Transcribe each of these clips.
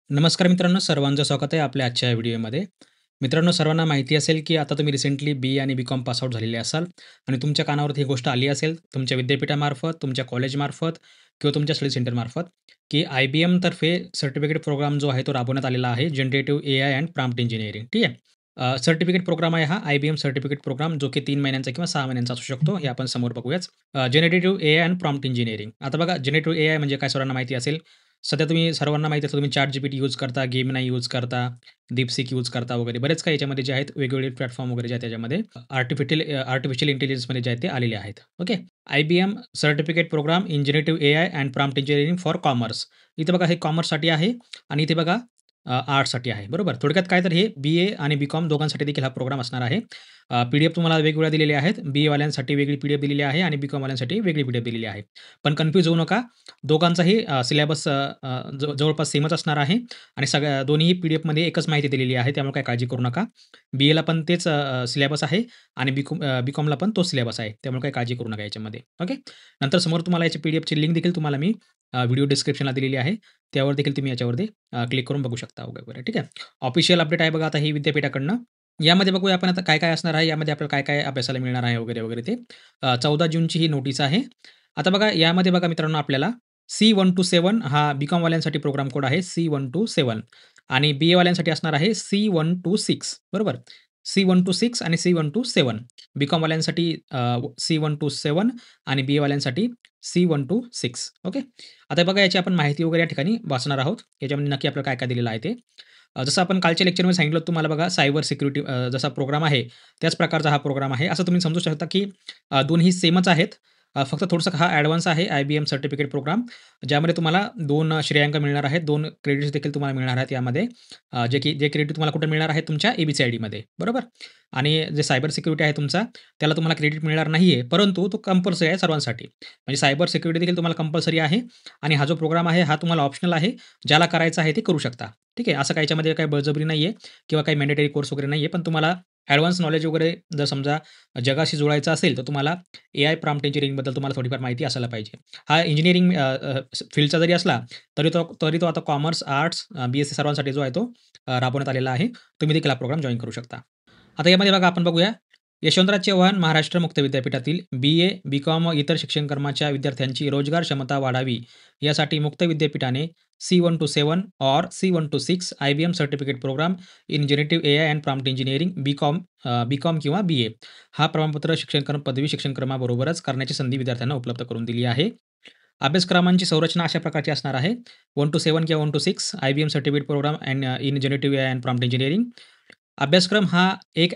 नमस्कार मित्रांनो, सर्वांचं स्वागत आहे आपल्या आजच्या व्हिडिओमध्ये. मित्रांनो, सर्वांना माहिती असेल, की आता तुम्ही रिसेंटली बी आणि बी-कॉम पास आउट झालेले असाल आणि तुमच्या कानावरती ही गोष्ट आली असेल, तुमच्या विद्यापीठामार्फत, तुमच्या कॉलेजमार्फत किंवा तुमच्या स्टडी सेंटरमार्फत, की IBM तर्फे सर्टिफिकेट प्रोग्राम जो आहे तो राबवण्यात आलेला आहे, generative AI and prompt engineering. ठीक आहे. सर्टिफिकेट प्रोग्राम आहे हा IBM सर्टिफिकेट प्रोग्राम, जो की 3 महिन्यांचा किंवा 6 महिन्यांचा असू शकतो. हे आपण समोर बघूयाच. Generative AI and prompt engineering. आता बघा, जनरेटिव्ह एआय म्हणजे काय सर्वांना माहिती असेल. सध्या तुम्ही सर्वांना माहिती असेल, तुम्ही ChatGPT यूज करता, Gemini यूज करता, DeepSeek यूज करता वगैरे बरेच काही याच्यामध्ये जे आहेत वेगवेगळे प्लॅटफॉर्म वगैरे जे आहेत त्याच्यामध्ये आर्टिफिशियल इंटेलिजन्समध्ये जे आहेत ते आलेले आहेत. Okay. IBM certificate programme in generative AI and prompt engineering for commerce. इथे बघा, हे कॉमर्ससाठी आहे आणि इथे बघा आर्ट्ससाठी आहे. बरोबर. थोडक्यात काय, तर हे BA आणि BCom दोघांसाठी देखील हा प्रोग्राम असणार आहे. पी-डी-एफ तुम्हाला वेगवेगळ्या दिलेल्या आहेत. BA वेगळी पी-डी-एफ दिलेली आहे आणि BCom वेगळी पी-डी-एफ दिलेली आहे. पण कन्फ्यूज होऊ नका. दोघांचाही सिलेबस जवळपास सेमच असणार आहे आणि दोन्हीही पी-डी-एफमध्ये एकच माहिती दिलेली आहे. त्यामुळे काही काळजी करू नका. BAला पण तेच सिलेबस आहे आणि BComला पण तोच सिलेबस आहे. त्यामुळे काही काळजी करू नका याच्यामध्ये. ओके. नंतर समोर तुम्हाला याची पी-डी-एफची लिंक देखील तुम्हाला मी व्हिडिओ डिस्क्रिप्शनला दिलेली आहे. त्यावर देखील तुम्ही याच्यावरती क्लिक करून बघू शकता वगैरे. ठीक आहे. ऑफिशियल अपडेट आहे बघा आता ही विद्यापीठाकडनं. यामध्ये बघूया आपण आता काय-काय असणार आहे, यामध्ये आपल्याला काय-काय अभ्यासाला मिळणार आहे वगैरे ते. 14 जूनची ही नोटीस आहे. आता बघा, यामध्ये बघा मित्रांनो, आपल्याला C127 हा बी-कॉमवाल्यांसाठी प्रोग्राम कोड आहे, C127 आणि BA वाल्यांसाठी असणार आहे C126. बरोबर. C126 आणि C127. बी-कॉमवाल्यांसाठी C127 आणि BA वाल्यांसाठी C126. ओके. आता बघा, याची आपण माहिती वगैरे या ठिकाणी वाचणार आहोत. याच्यामध्ये नक्की आपल्याला काय-काय दिलेलं आहे ते. जसं आपण कालच्या लेक्चरमध्ये सांगितलं होतं तुम्हाला बघा, सायबर सिक्युरिटी जसा प्रोग्राम आहे, त्याच प्रकारचा हा प्रोग्राम आहे. असं तुम्ही समजू शकता, की दोन्ही सेमच आहेत. फक्त थोडंसं हा ॲडव्हान्स आहे IBM सर्टिफिकेट प्रोग्राम, ज्यामध्ये तुम्हाला 2 श्रेयांक मिळणार आहेत. 2 क्रेडिट्स देखील तुम्हाला मिळणार आहेत यामध्ये. जे क्रेडिट तुम्हाला कुठे मिळणार आहे, तुमच्या ABCIDमध्ये. बरोबर. आणि जे सायबर सिक्युरिटी आहे तुमचा, त्याला तुम्हाला क्रेडिट मिळणार नाहीये, परंतु तो कंपल्सरी आहे सर्वांसाठी. म्हणजे सायबर सिक्युरिटी देखील तुम्हाला कंपल्सरी आहे आणि हा जो प्रोग्राम आहे, हा तुम्हाला ऑप्शनल आहे. ज्याला करायचं आहे ते करू शकता. ठीक आहे. असं काही याच्यामध्ये काही बळजबरी नाहीये किंवा काही मॅन्डेटरी कोर्स वगैरे नाहीये. पण तुम्हाला ॲडव्हान्स नॉलेज वगैरे जर समजा जगाशी जुळायचं असेल, तर तुम्हाला एआय प्रॉम्प्ट इंजिनिअरिंगबद्दल तुम्हाला थोडीफार माहिती असायला पाहिजे. हा इंजिनिअरिंग फील्डचा जरी असला, तरी तो आता कॉमर्स, आर्ट्स, BSc सर्वांसाठी जो आहे तो राबवण्यात आलेला आहे. तुम्ही देखील हा प्रोग्राम जॉइन करू शकता. आता यामध्ये बघा, आपण बघूया, यशवंतराव चव्हाण महाराष्ट्र मुक्त विद्यापीठातील BA, BCom व इतर शिक्षणक्रमाच्या विद्यार्थ्यांची रोजगार क्षमता वाढावी यासाठी मुक्त विद्यापीठाने C127 और C126 IBM certificate programme in generative AI and prompt engineering BCom किंवा BA हा प्रमाणपत्र पदवी शिक्षणक्रमाबरोबरच करण्याची संधी विद्यार्थ्यांना उपलब्ध करून दिली आहे. अभ्यासक्रमांची संरचना अशा प्रकारची असणार आहे. 1 to 7 किंवा 1 to 6 IBM certificate programme in generative AI and prompt engineering. अभ्यासक्रम हा एक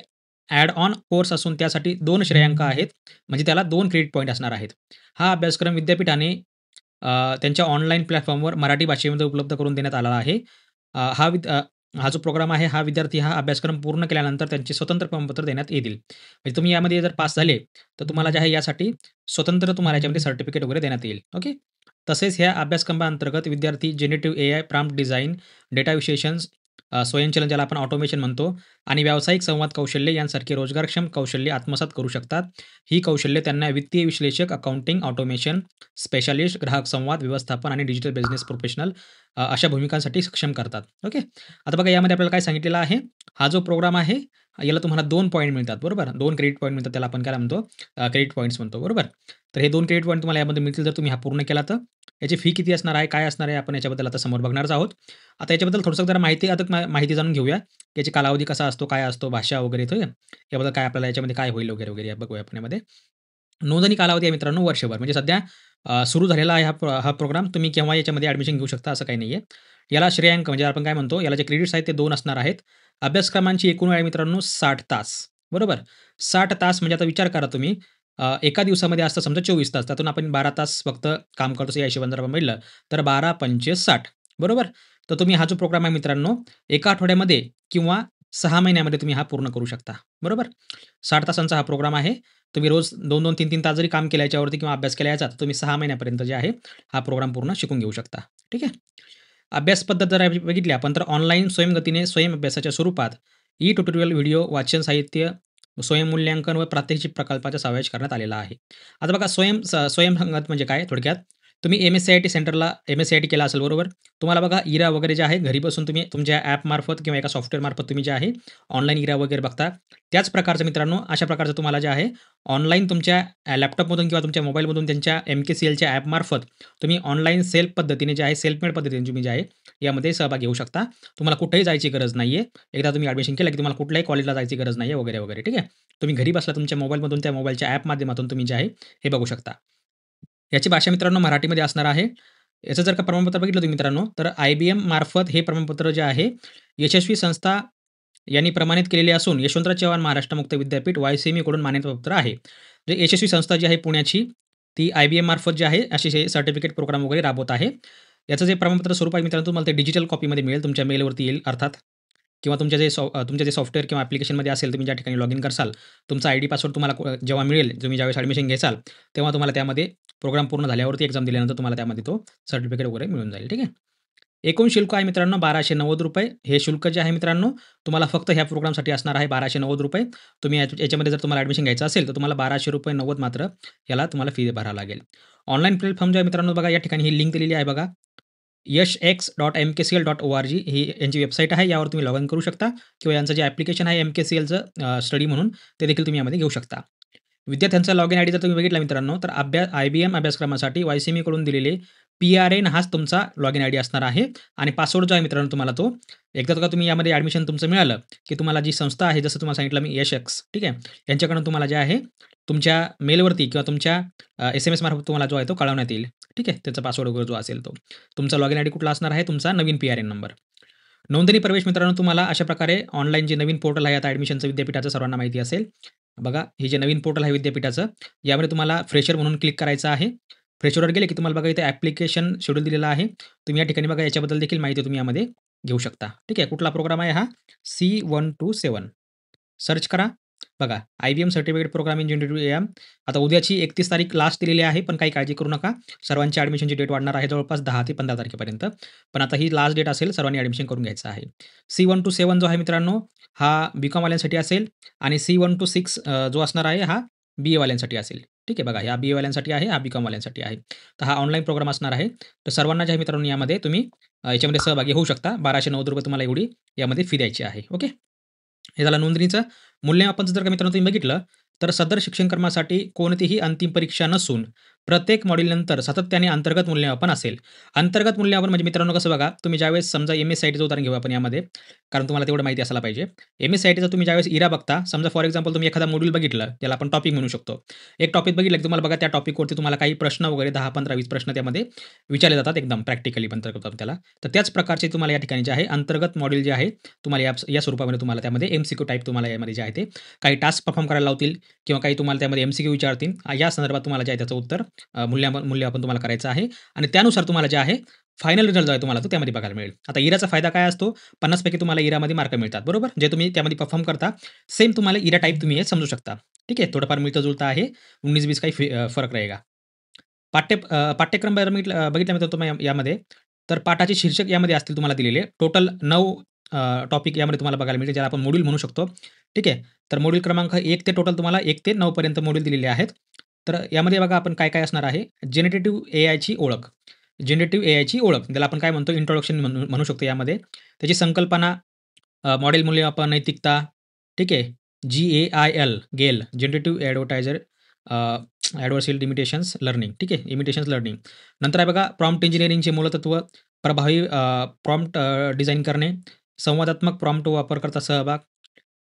ॲड ऑन कोर्स असून त्यासाठी 2 श्रेयांक आहेत. म्हणजे त्याला 2 क्रेडिट पॉइंट असणार आहेत. हा अभ्यासक्रम विद्यापीठाने त्यांच्या ऑनलाईन प्लॅटफॉर्मवर मराठी भाषेमध्ये उपलब्ध करून देण्यात आला आहे. हा जो प्रोग्राम आहे, हा विद्यार्थी हा अभ्यासक्रम पूर्ण केल्यानंतर त्यांचे स्वतंत्र प्रमाणपत्र देण्यात येतील. म्हणजे तुम्ही यामध्ये जर पास झाले, तर तुम्हाला जे आहे यासाठी स्वतंत्र तुम्हाला याच्यामध्ये सर्टिफिकेट वगैरे देण्यात येईल. ओके. तसेच ह्या अभ्यासक्रमांतर्गत विद्यार्थी generative AI, prompt design, data विश्लेषण, स्वयंचलन ज्याला आपण ऑटोमेशन म्हणतो आणि व्यावसायिक संवाद कौशल्य यांसारखी रोजगारक्षम कौशल्ये आत्मसात करू शकतात. ही कौशल्ये त्यांना वित्तीय विश्लेषक, अकाउंटिंग, ऑटोमेशन स्पेशालिस्ट, ग्राहक संवाद व्यवस्थापन आणि डिजिटल बिझनेस प्रोफेशनल अशा भूमिकांसाठी सक्षम करतात. ओके. आता बघा, यामध्ये आपल्याला काय सांगितलेलं आहे, हा जो प्रोग्राम आहे, याला तुम्हाला 2 पॉइंट मिळतात. बरोबर. 2 क्रेडिट पॉइंट मिळतात. त्याला आपण काय म्हणतो, क्रेडिट पॉइंट्स म्हणतो. बरोबर. तर हे 2 क्रेडिट पॉइंट तुम्हाला यामध्ये मिळतील जर तुम्ही हा पूर्ण केला तर. याची फी किती असणार आहे, काय असणार आहे, आपण याच्याबद्दल आता समोर बघणारच आहोत. आता याच्याबद्दल थोडंसं जरा माहिती जाणून घेऊया. याची कालावधी कसा असतो, काय असतो, भाषा वगैरे तो याबद्दल काय आपल्याला याच्यामध्ये काय होईल वगैरे, वगैरे बघूया आपण यामध्ये. नोंदणी कालावधी आहे मित्रांनो वर्षभर. म्हणजे सध्या सुरू झालेला आहे हा प्रोग्राम. तुम्ही केव्हा याच्यामध्ये ॲडमिशन घेऊ शकता असं काही नाहीये. याला श्रेयांक म्हणजे आपण काय म्हणतो, याला जे क्रेडिट्स आहेत ते 2 असणार आहेत. अभ्यासक्रमांची एकूण वेळ आहे मित्रांनो 60 तास. बरोबर. 60 तास म्हणजे आता विचार करा तुम्ही, एका दिवसामध्ये असतं समजा 24 तास. त्यातून आपण 12 तास फक्त काम करतो या हिशोबाने जर आपण बघितलं, तर 12 पंचे 60. बरोबर. तर तुम्ही हा जो प्रोग्राम आहे मित्रांनो, एका आठवड्यामध्ये किंवा 6 महिन्यामध्ये तुम्ही हा पूर्ण करू शकता. बरोबर. 60 तासांचा हा प्रोग्राम आहे. तुम्ही रोज 2-2, 3-3 तास जरी काम केलं याच्यावरती किंवा अभ्यास केला याचा, तर तुम्ही 6 महिन्यापर्यंत जे आहे, हा प्रोग्राम पूर्ण शिकून घेऊ शकता. ठीक आहे. अभ्यास पद्धत जर बघितली आपण, तर ऑनलाईन स्वयंगतीने स्वयं अभ्यासाच्या स्वरूपात ट्युटोरियल, व्हिडिओ, वाचन साहित्य, स्वयंमूल्यांकन व प्रात्यक्षिक प्रकल्पाचा समावेश करण्यात आलेला आहे. आता बघा, स्वयंसंगत म्हणजे काय थोडक्यात, तुम्ही एम-एस-सी-आय-टी सेंटरला एम-एस-सी-आय-टी केला असेल बरोबर. तुम्हाला बघा इरा वगैरे जे आहे घरी बसून तुम्ही तुमच्या ॲपमार्फत किंवा एका सॉफ्टवेअरमार्फत तुम्ही जे आहे ऑनलाईन इरा वगैरे बघता. त्याच प्रकारचं मित्रांनो अशा प्रकारचं तुम्हाला जे आहे ऑनलाईन तुमच्या लॅपटॉपमधून किंवा तुमच्या मोबाईलमधून त्यांच्या एम-के-सी-एलच्या ॲपमार्फत तुम्ही ऑनलाईन सेल्फ पद्धतीने जे आहे सेल्फ मेड पद्धतीने तुम्ही जे आहे यामध्ये सहभाग घेऊ शकता. तुम्हाला कुठेही जायची गरज नाहीये. एकदा तुम्ही ॲडमिशन केलं की तुम्हाला कुठल्याही कॉलेजला जायची गरज नाहीये वगैरे, वगैरे. ठीक आहे. तुम्ही घरी बसला तुमच्या मोबाईलमधून त्या मोबाईलच्या ॲप माध्यमातून तुम्ही जे आहे हे बघू शकता. याची भाषा मित्रांनो मराठीमध्ये असणार आहे. याचं जर का प्रमाणपत्र बघितलं तुम्ही मित्रांनो, तर IBM मार्फत हे प्रमाणपत्र जे आहे, यशस्वी संस्था यांनी प्रमाणित केलेले असून यशवंतराव चव्हाण महाराष्ट्र मुक्त विद्यापीठ YCME कडून मान्यतापत्र आहे. म्हणजे यशस्वी संस्था जी आहे पुण्याची, ती IBM मार्फत जे आहे, असे हे सर्टिफिकेट प्रोग्राम वगैरे राबवत आहे. याचं जे प्रमाणपत्र स्वरूप आहे मित्रांनो, तुम्हाला ते डिजिटल कॉपीमध्ये मिळेल. तुमच्या मेलवरती येईल अर्थात किंवा तुमच्या जे सॉफ्टवेअर किंवा ॲप्लिकेशनमध्ये असेल, तुम्ही ज्या ठिकाणी लॉगिन करसाल, तुमचा आयडी पासवर्ड तुम्हाला जेव्हा मिळेल, तुम्ही ज्यावेळेस ॲडमिशन घेसाल, तेव्हा तुम्हाला त्यामध्ये प्रोग्राम पूर्ण झाल्यावरती एक्झाम दिल्यानंतर तुम्हाला त्यामध्ये तो सर्टिफिकेट वगैरे मिळून जाईल. ठीक आहे. एकूण शुल्क आहे मित्रांनो ₹1290. हे शुल्क जे आहे मित्रांनो, तुम्हाला फक्त ह्या प्रोग्रामसाठी असणार आहे ₹1290. तुम्ही याच्यामध्ये जर तुम्हाला ॲडमिशन घ्यायचं असेल, तर तुम्हाला ₹1290 मात्र याला तुम्हाला फी भरावी लागेल. ऑनलाईन प्लॅटफॉर्म जो आहे मित्रांनो बघा, या ठिकाणी ही लिंक दिलेली आहे बघा. yashx.mkcl.org ही यांची वेबसाईट आहे. यावर तुम्ही लॉग इन करू शकता किंवा यांचं जे ॲप्लिकेशन आहे एम-के-सी-एलचं स्टडी म्हणून, ते देखील तुम्ही यामध्ये घेऊ शकता. विद्यार्थ्यांचा लॉग इन आयडी जर तुम्ही बघितला मित्रांनो, तर IBM अभ्यासक्रमासाठी YCME कडून दिलेले PRN हाच तुमचा लॉग इन आयडी असणार आहे आणि पासवर्ड जो आहे मित्रांनो तुम्हाला तो एकदा का तुम्ही यामध्ये ॲडमिशन तुमचं मिळालं, की तुम्हाला जी संस्था आहे, जसं तुम्हाला सांगितलं मी यशएक्स, ठीक आहे. यांच्याकडून तुम्हाला जे आहे तुमच्या मेलवरती किंवा तुमच्या SMS मार्फत तुम्हाला जो आहे तो कळवण्यात येईल. ठीक आहे. त्याचा पासवर्ड वगैरे जो असेल तो. तुमचा लॉग इन आयडी कुठला असणार आहे? तुमचा नवीन PRN नंबर. नोंदणी प्रवेश मित्रांनो तुम्हाला अशा प्रकारे ऑनलाईन जे नवीन पोर्टल आहे आता ॲडमिशनचं विद्यापीठाचं सर्वांना माहिती असेल. बघा, हे जे नवीन पोर्टल आहे विद्यापीठाचं, यामध्ये तुम्हाला फ्रेशर म्हणून क्लिक करायचं आहे. फ्रेशरवर गेले की तुम्हाला बघा इथे ॲप्लिकेशन शेड्यूल दिलेला आहे. तुम्ही या ठिकाणी बघा याच्याबद्दल देखील माहिती तुम्ही यामध्ये घेऊ शकता. ठीक आहे. कुठला प्रोग्राम आहे हा? C127 सर्च करा. बघा, IBM certificate programme in generative AI. आता उद्याची 31 तारीख लास्ट दिलेली आहे, पण काही काळजी करू नका. सर्वांची ॲडमिशनची डेट वाढणार आहे जवळपास 10 ते 15 तारखेपर्यंत. पण आता ही लास्ट डेट असेल, सर्वांनी ॲडमिशन करून घ्यायचं आहे. C127 जो आहे मित्रांनो, हा BCom वाल्यांसाठी असेल आणि C126 जो असणार आहे हा BA वाल्यांसाठी असेल. ठीक आहे. बघा, हा BA वाल्यांसाठी आहे, हा BCom वाल्यांसाठी आहे. तर हा ऑनलाईन प्रोग्राम असणार आहे. तर सर्वांना जे आहे मित्रांनो यामध्ये तुम्ही याच्यामध्ये सहभागी होऊ शकता. ₹1290 तुम्हाला एवढी यामध्ये फी द्यायची आहे. ओके. हे झालं नोंदणीचं. मूल्यमापनचं जर का मित्रांनो तुम्ही बघितलं, तर सदर शिक्षणक्रमासाठी कोणतीही अंतिम परीक्षा नसून प्रत्येक मॉड्यूलनंतर सातत्याने अंतर्गत मूल्यमापन असेल. अंतर्गत मूल्यमापन म्हणजे मित्रांनो कसं बघा, तुम्ही ज्यावेळेस समजा MS-CITचं उदाहरण घेऊ आपण यामध्ये, कारण तुम्हाला तेवढं माहिती असायला पाहिजे. MS-CITचं तुम्ही ज्यावेळेस इरा बघता, समजा फॉर एक्झाम्पल तुम्ही एखादा मॉड्यूल बघितलं, त्याला आपण टॉपिक म्हणू शकतो. एक टॉपिक बघितलं की तुम्हाला बघा त्या टॉपिकवरती तुम्हाला काही प्रश्न वगैरे 10, 15, 20 प्रश्न त्यामध्ये विचारले जातात एकदम प्रॅक्टिकली पण तर त्याला. तर त्याच प्रकारचे तुम्हाला या ठिकाणी जे आहे अंतर्गत मॉड्यूल जे आहे तुम्हाला या स्वरूपामध्ये तुम्हाला त्यामध्ये MCQ टाइप तुम्हाला यामध्ये जे आहे ते काही टास्क परफॉर्म करायला लावतील किंवा काही तुम्हाला त्यामध्ये MCQ विचारतील. या संदर्भात तुम्हाला जे आहे त्याचं उत्तर मूल्यमापन तुम्हाला करायचं आहे आणि त्यानुसार तुम्हाला जे आहे फायनल रिझल्ट जो आहे तुम्हाला तो त्यामध्ये बघायला मिळेल. आता इराचा फायदा काय असतो? 50 पैकी तुम्हाला इरामध्ये मार्क मिळतात बरोबर. जे तुम्ही त्यामध्ये परफॉर्म करता सेम तुम्हाला इरा टाइप तुम्ही हे समजू शकता. ठीक आहे. थोडंफार मिळतं-जुळतं आहे. 19-20 काही फरक रहेगा. पाठ्यक्रम बघितला तर तुम्ही यामध्ये तर पाठाचे शीर्षक यामध्ये असतील तुम्हाला दिलेले. टोटल 9 टॉपिक यामध्ये तुम्हाला बघायला मिळतील, ज्याला आपण मॉड्यूल म्हणू शकतो. ठीक आहे. तर मॉड्यूल क्रमांक 1 ते टोटल तुम्हाला 1 ते 9 पर्यंत मॉड्यूल दिलेले आहेत. तर यामध्ये बघा आपण काय-काय असणार आहे. जनरेटिव्ह एआयची ओळख. जनरेटिव्ह एआयची ओळख. त्याला आपण काय म्हणतो इंट्रोडक्शन म्हणू शकतो यामध्ये. त्याची संकल्पना, मॉडेल मूल्यमापन, नैतिकता. ठीक आहे. GAIL generative advertiser adversarial imitations learning. ठीक आहे. Imitations learning. नंतर आहे बघा प्रॉम्प्ट इंजिनिअरिंगचे मूलतत्व, प्रभावी प्रॉम्प्ट डिझाइन करणे, संवादात्मक प्रॉम्प्ट वापरकर्ता सहभाग,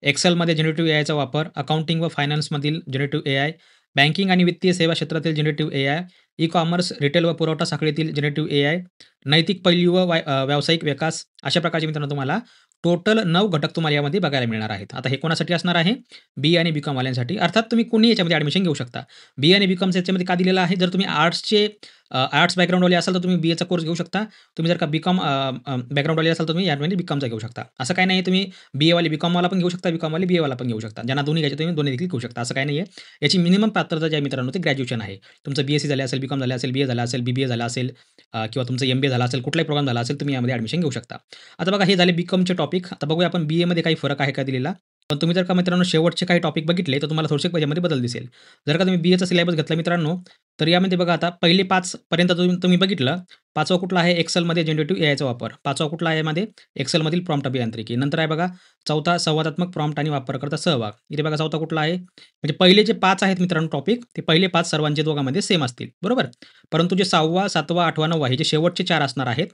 एक्सेलमध्ये जनरेटिव्ह एआयचा वापर, अकाउंटिंग व फायनान्समधील जनरेटिव्ह एआय, बँकिंग आणि वित्तीय सेवा क्षेत्रातील जनरेटिव्ह एआय, ई-कॉमर्स, रिटेल व पुरवठा साखळीतील जनरेटिव्ह एआय, नैतिक पैलू व व्यावसायिक विकास. अशा प्रकारचे मित्रांनो तुम्हाला टोटल 9 घटक तुम्हाला यामध्ये बघायला मिळणार आहेत. आता हे कोणासाठी असणार आहे? BA आणि BCom वाल्यांसाठी. अर्थात तुम्ही कोणी याच्यामध्ये ॲडमिशन घेऊ शकता. BA आणि BComचं याच्यामध्ये का दिलेलं आहे? जर तुम्ही आर्ट्स बॅकग्राऊंडवाले असाल तर तुम्ही BAचा कोर्स घेऊ शकता. तुम्ही जर का BCom बॅकग्राऊंडवाले असाल तर तुम्ही यामध्ये BComचा घेऊ शकता. असं काही नाही तुम्ही BA वाले BComवाला पण घेऊ शकता, BCom वाले BA वाला पण घेऊ शकता. ज्यांना दोन्ही घ्यायचे तुम्ही दोन्ही देखील घेऊ शकता. असं काही नाही आहे. याची मिनिमम पात्रता जी आहे मित्रांनो, ते ग्रॅज्युएशन आहे. तुमचं BSc झालं असेल, BCom झालं असेल, BA झालं असेल, BBA झालं असेल किंवा तुमचं MBA झालं असेल, कुठलाही प्रोग्राम झाला असेल, तुम्ही यामध्ये ॲडमिशन घेऊ शकता. आता बघा हे झाले BComचे टॉपिक. आता बघूया आपण BAमध्ये काही फरक आहे का दिलेला? पण तुम्ही जर का मित्रांनो शेवटचे काही टॉपिक बघितले, तर तुम्हाला थोडेसे याच्यामध्ये बदल दिसेल. जर का तुम्ही बी-एचा सिलेबस घेतला मित्रांनो, तर यामध्ये बघा आता पहिले 5 पर्यंत तुम्ही बघितलं. 5वा कुठला आहे एक्सेलमध्ये जनरेटिव्ह एआयचा वापर. 5वा कुठला आहे यामध्ये एक्सेलमधील प्रॉम्प्ट अभियांत्रिकी. नंतर आहे बघा 4था संवादात्मक प्रॉम्प्ट आणि वापरकर्ता सहभाग. इथे बघा 4था कुठला आहे, म्हणजे पहिले जे 5 आहेत मित्रांनो टॉपिक, ते पहिले 5 सर्वांचे दोघांमध्ये सेम असतील, बरोबर. परंतु जे 6वा, 7वा, 8वा, 9वा हे जे शेवटचे 4 असणार आहेत.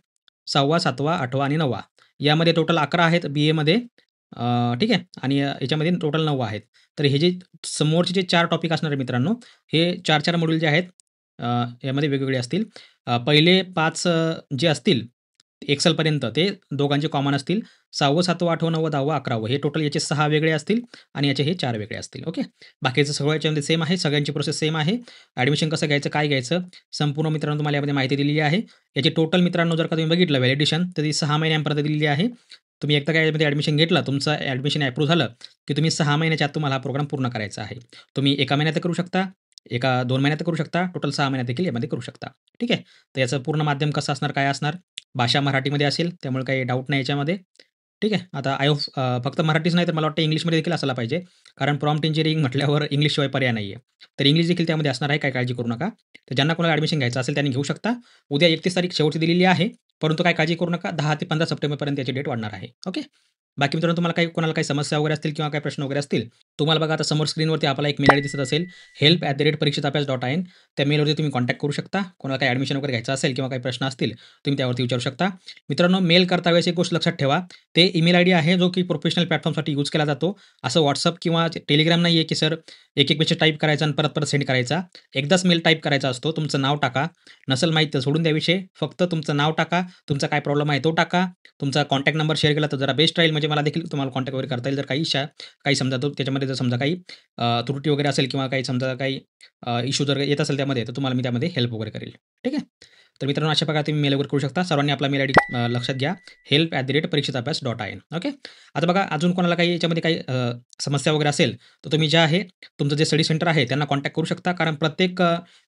6वा, 7वा, 8वा आणि 9वा यामध्ये टोटल 11 आहेत बी-एमध्ये. ठीक आहे. आणि याच्यामध्ये टोटल 9 आहेत. तर हे जे समोरचे जे 4 टॉपिक असणार आहे मित्रांनो, हे 4-4 मॉड्यूल जे आहेत अ, यामध्ये वेगवेगळे असतील. पहिले 5 जे असतील एक्सेलपर्यंत ते दोघांचे कॉमन असतील. 6वं, 7वं, 8वं, 9वं, 10वं, 11वं हे टोटल याचे 6 वेगळे असतील आणि याचे हे 4 वेगळे असतील. ओके. बाकीचं सगळं याच्यामध्ये सेम आहे. सगळ्यांची प्रोसेस सेम आहे. ॲडमिशन कसं घ्यायचं, काय घ्यायचं, संपूर्ण मित्रांनो तुम्हाला यामध्ये माहिती दिलेली आहे. याची टोटल मित्रांनो जर का तुम्ही बघितलं व्हॅलिडेशन तर ती 6 महिन्यांपर्यंत दिलेली आहे. तुम्ही एकदा काय यामध्ये ॲडमिशन घेतलं, तुमचं ॲडमिशन अप्रूव्ह झालं, की तुम्ही 6 महिन्याच्या आत तुम्हाला हा प्रोग्राम पूर्ण करायचा आहे. तुम्ही एका महिन्यात करू शकता, 2 महिन्यात करू शकता, टोटल 6 महिन्यात देखील यामध्ये करू शकता. ठीक आहे. तर याचं पूर्ण माध्यम कसं असणार, काय असणार? भाषा मराठीमध्ये असेल, त्यामुळे काही डाऊट नाही याच्यामध्ये. ठीक आहे. आता आय होप फक्त मराठीच नाही तर मला वाटतं इंग्लिशमध्ये देखील असायला पाहिजे. कारण प्रॉम्प्ट इंजिनिअरिंग म्हटल्यावर इंग्लिशशिवाय पर्याय नाही आहे. तर इंग्लिश देखील त्यामध्ये असणार आहे, काही काळजी करू नका. तर ज्यांना कोणाला ॲडमिशन घ्यायचं असेल त्यांनी घेऊ शकता. उद्या 31 तारीख शेवटची दिलेली आहे. परंतु काही काळजी करू नका. 10 ते 15 सप्टेंबरपर्यंत याची डेट वाढणार आहे. ओके. बाकी मित्रांनो तुम्हाला कोणाला काही समस्या वगैरे असतील किंवा काही प्रश्न वगैरे असतील, तुम्हाला बघा आता समोर स्क्रीनवरती आपल्याला एक मेल आयडी दिसत असेल, help@परीक्षिताभ्यास.in. त्या मेलवरती तुम्ही कॉन्टॅक्ट करू शकता. कोणाला काही ॲडमिशन वगैरे घ्यायचं असेल किंवा काही प्रश्न असतील, तुम्ही त्यावरती विचारू शकता. मित्रांनो मेल करता वेळेस एक गोष्ट लक्षात ठेवा, ते ईमेल आयडी आहे जो की प्रोफेशनल प्लॅटफॉर्मसाठी यूज केला जातो. असं WhatsApp किंवा Telegram नाही आहे, की सर एक मेसेज टाइप करायचा आणि परत सेंड करायचा. एकदाच मेल टाइप करायचा असतो. तुमचं नाव टाका. नसेल माहीत तर सोडून द्या विषय. फक्त तुमचं नाव टाका. तुमचा काय प्रॉब्लेम आहे तो टाका. तुमचा कॉन्टॅक्ट नंबर शेअर केला तर जरा बेस्ट राहील. म्हणजे मला देखील तुम्हाला कॉन्टॅक्ट वगैरे करता येईल. जर काही समजा तो त्याच्यामध्ये जर समजा काही त्रुटी वगैरे असेल किंवा काही समजा काही इश्यू जर येत असेल त्यामध्ये, तर तुम्हाला मी त्यामध्ये हेल्प वगैरे करेल. ठीक आहे. तर मित्रांनो अशा प्रकारे तुम्ही मेल वगैरे करू शकता. सर्वांनी आपला मेल आयडी लक्षात घ्या. help@परीक्षिताभ्यास.in. ओके. आता बघा अजून कोणाला काही याच्यामध्ये काही समस्या वगैरे असेल, तर तुम्ही जे आहे तुमचं जे स्टडी सेंटर आहे त्यांना कॉन्टॅक्ट करू शकता. कारण प्रत्येक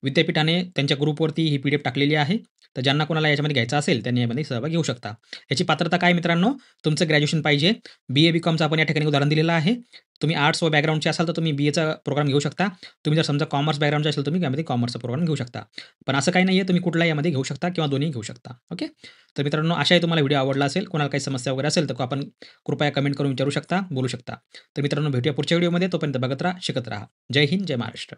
विद्यापीठाने त्यांच्या ग्रुपवरती ही PDF टाकलेली आहे. तर ज्यांना कोणाला याच्यामध्ये घ्यायचं असेल त्यांनी यामध्ये सहभाग घेऊ शकता. याची पात्रता काय मित्रांनो? तुमचं ग्रॅज्युएशन पाहिजे. BA, BComचं आपण या ठिकाणी उदाहरण दिलेलं आहे. तुम्ही आर्ट्स व बॅकग्राऊंडचे असाल तर तुम्ही BAचा प्रोग्राम घेऊ शकता. तुम्ही जर समजा कॉमर्स बॅकग्राऊंडचे असेल तुम्ही यामध्ये कॉमर्सचा प्रोग्राम घेऊ शकता. पण असं काही नाहीये, तुम्ही कुठलाही यामध्ये घेऊ शकता किंवा दोन्ही घेऊ शकता. ओके. तर मित्रांनो आशा तुम्हाला व्हिडिओ आवडला असेल. कोणाला काही समस्या वगैरे असेल तर आपण कृपया कमेंट करून विचारू शकता, बोलू शकता. तर मित्रांनो भेटूया पुढच्या व्हिडिओमध्ये. तोपर्यंत बघत राहा, शिकत राहा. जय हिंद, जय महाराष्ट्र.